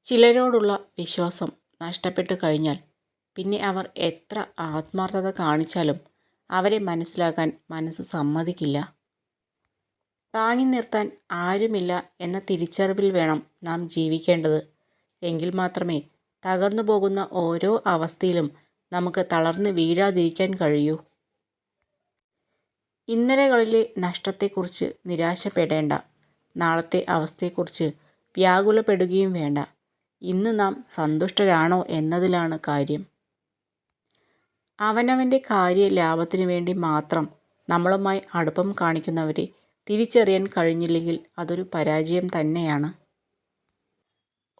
ചിലരോടുള്ള വിശ്വാസം നഷ്ടപ്പെട്ടു കഴിഞ്ഞാൽ പിന്നെ അവർ എത്ര ആത്മാർത്ഥത കാണിച്ചാലും അവരെ മനസ്സിലാക്കാൻ മനസ്സ് സമ്മതിക്കില്ല. താങ്ങി നിർത്താൻ ആരുമില്ല എന്ന തിരിച്ചറിവിൽ വേണം നാം ജീവിക്കേണ്ടത്. എങ്കിൽ മാത്രമേ തകർന്നു പോകുന്ന ഓരോ അവസ്ഥയിലും നമുക്ക് തളർന്ന് വീഴാതിരിക്കാൻ കഴിയൂ. ഇന്നലകളിലെ നഷ്ടത്തെക്കുറിച്ച് നിരാശപ്പെടേണ്ട. നാളത്തെ അവസ്ഥയെക്കുറിച്ച് വ്യാകുലപ്പെടുകയും വേണ്ട. ഇന്ന് നാം സന്തുഷ്ടരാണോ എന്നതിലാണ് കാര്യം. അവനവൻ്റെ കാര്യ ലാഭത്തിനു വേണ്ടി മാത്രം നമ്മളുമായി അടുപ്പം കാണിക്കുന്നവരെ തിരിച്ചറിയാൻ കഴിഞ്ഞില്ലെങ്കിൽ അതൊരു പരാജയം തന്നെയാണ്.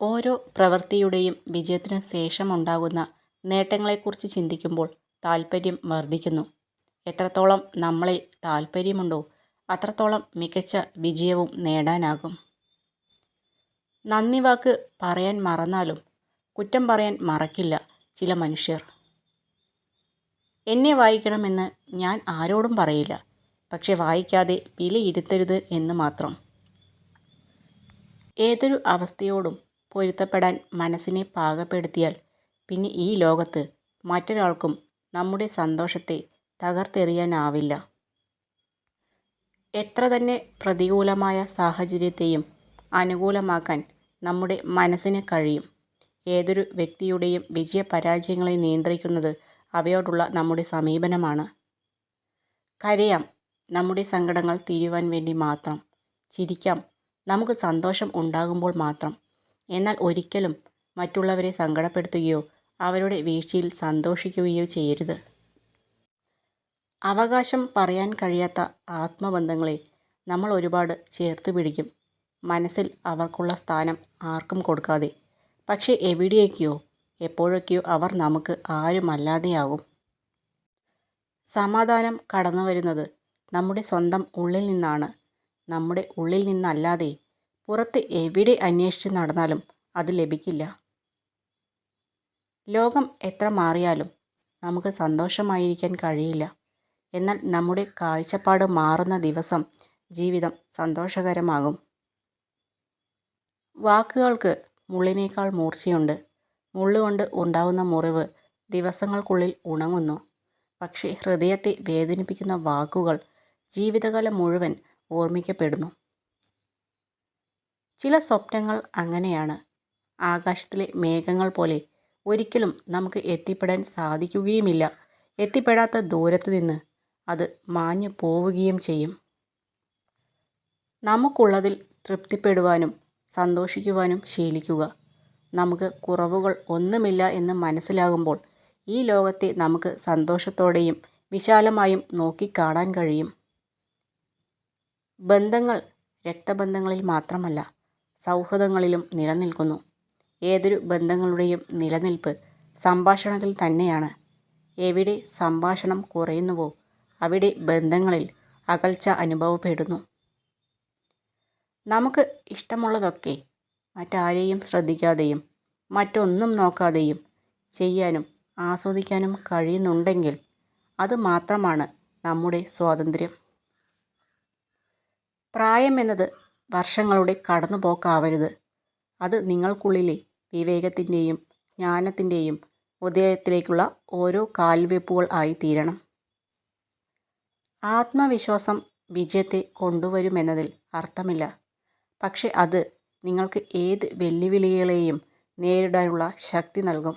ഓരോ പ്രവൃത്തിയുടെയും വിജയത്തിനു ശേഷമുണ്ടാകുന്ന നേട്ടങ്ങളെക്കുറിച്ച് ചിന്തിക്കുമ്പോൾ താൽപ്പര്യം വർദ്ധിക്കുന്നു. എത്രത്തോളം നമ്മളിൽ താൽപ്പര്യമുണ്ടോ അത്രത്തോളം മികച്ച വിജയവും നേടാനാകും. നന്ദി വാക്ക് പറയാൻ മറന്നാലും കുറ്റം പറയാൻ മറക്കില്ല ചില മനുഷ്യർ. എന്നെ വായിക്കണമെന്ന് ഞാൻ ആരോടും പറയില്ല, പക്ഷെ വായിക്കാതെ വിലയിരുത്തരുത് എന്ന് മാത്രം. ഏതൊരു അവസ്ഥയോടും പൊരുത്തപ്പെടാൻ മനസ്സിനെ പാകപ്പെടുത്തിയാൽ പിന്നെ ഈ ലോകത്ത് മറ്റൊരാൾക്കും നമ്മുടെ സന്തോഷത്തെ തകർത്തെറിയാനാവില്ല. എത്ര തന്നെ പ്രതികൂലമായ സാഹചര്യത്തെയും അനുകൂലമാക്കാൻ നമ്മുടെ മനസ്സിന് കഴിയും. ഏതൊരു വ്യക്തിയുടെയും വിജയ പരാജയങ്ങളെ നിയന്ത്രിക്കുന്നത് അവയോടുള്ള നമ്മുടെ സമീപനമാണ്. കരയാം, നമ്മുടെ സങ്കടങ്ങൾ തീരുവാൻ വേണ്ടി മാത്രം. ചിരിക്കാം, നമുക്ക് സന്തോഷം ഉണ്ടാകുമ്പോൾ മാത്രം. എന്നാൽ ഒരിക്കലും മറ്റുള്ളവരെ സങ്കടപ്പെടുത്തുകയോ അവരുടെ വീഴ്ചയിൽ സന്തോഷിക്കുകയോ ചെയ്യരുത്. അവകാശം പറയാൻ കഴിയാത്ത ആത്മബന്ധങ്ങളെ നമ്മൾ ഒരുപാട് ചേർത്ത് പിടിക്കും, മനസ്സിൽ അവർക്കുള്ള സ്ഥാനം ആർക്കും കൊടുക്കാതെ. പക്ഷേ എവിടെയൊക്കെയോ എപ്പോഴൊക്കെയോ അവർ നമുക്ക് ആരുമല്ലാതെയാകും. സമാധാനം കടന്നു വരുന്നത് നമ്മുടെ സ്വന്തം ഉള്ളിൽ നിന്നാണ്. നമ്മുടെ ഉള്ളിൽ നിന്നല്ലാതെ പുറത്ത് എവിടെ അന്വേഷിച്ച് നടന്നാലും അത് ലഭിക്കില്ല. ലോകം എത്ര മാറിയാലും നമുക്ക് സന്തോഷമായിരിക്കാൻ കഴിയില്ല. എന്നാൽ നമ്മുടെ കാഴ്ചപ്പാട് മാറുന്ന ദിവസം ജീവിതം സന്തോഷകരമാകും. വാക്കുകൾക്ക് മുള്ളിനേക്കാൾ മൂർച്ചയുണ്ട്. മുള്ളുകൊണ്ട് ഉണ്ടാകുന്ന മുറിവ് ദിവസങ്ങൾക്കുള്ളിൽ ഉണങ്ങുന്നു. പക്ഷേ ഹൃദയത്തെ വേദനിപ്പിക്കുന്ന വാക്കുകൾ ജീവിതകാലം മുഴുവൻ ഓർമ്മിക്കപ്പെടുന്നു. ചില സ്വപ്നങ്ങൾ അങ്ങനെയാണ്. ആകാശത്തിലെ മേഘങ്ങൾ പോലെ ഒരിക്കലും നമുക്ക് എത്തിപ്പെടാൻ സാധിക്കുകയുമില്ല. എത്തിപ്പെടാത്ത ദൂരത്ത് നിന്ന് അത് മാഞ്ഞു പോവുകയും ചെയ്യും. നമുക്കുള്ളതിൽ തൃപ്തിപ്പെടുവാനും സന്തോഷിക്കുവാനും ശീലിക്കുക. നമുക്ക് കുറവുകൾ ഒന്നുമില്ല എന്ന് മനസ്സിലാകുമ്പോൾ ഈ ലോകത്തെ നമുക്ക് സന്തോഷത്തോടെയും വിശാലമായും നോക്കിക്കാണാൻ കഴിയും. ബന്ധങ്ങൾ രക്തബന്ധങ്ങളിൽ മാത്രമല്ല, സൗഹൃദങ്ങളിലും നിലനിൽക്കുന്നു. ഏതൊരു ബന്ധങ്ങളുടെയും നിലനിൽപ്പ് സംഭാഷണത്തിൽ തന്നെയാണ്. എവിടെ സംഭാഷണം കുറയുന്നുവോ അവിടെ ബന്ധങ്ങളിൽ അകൽച്ച അനുഭവപ്പെടുന്നു. നമുക്ക് ഇഷ്ടമുള്ളതൊക്കെ മറ്റാരെയും ശ്രദ്ധിക്കാതെയും മറ്റൊന്നും നോക്കാതെയും ചെയ്യാനും ആസ്വദിക്കാനും കഴിയുന്നുണ്ടെങ്കിൽ അത് മാത്രമാണ് നമ്മുടെ സ്വാതന്ത്ര്യം. പ്രായമെന്നത് വർഷങ്ങളുടെ കടന്നുപോക്കാവരുത്. അത് നിങ്ങൾക്കുള്ളിലെ വിവേകത്തിൻ്റെയും ജ്ഞാനത്തിൻ്റെയും ഉദയത്തിലേക്കുള്ള ഓരോ കാൽവെപ്പുകൾ ആയി തീരണം. ആത്മവിശ്വാസം വിജയത്തെ കൊണ്ടുവരുമെന്നതിൽ അർത്ഥമില്ല. പക്ഷെ അത് നിങ്ങൾക്ക് ഏത് വെല്ലുവിളികളെയും നേരിടാനുള്ള ശക്തി നൽകും.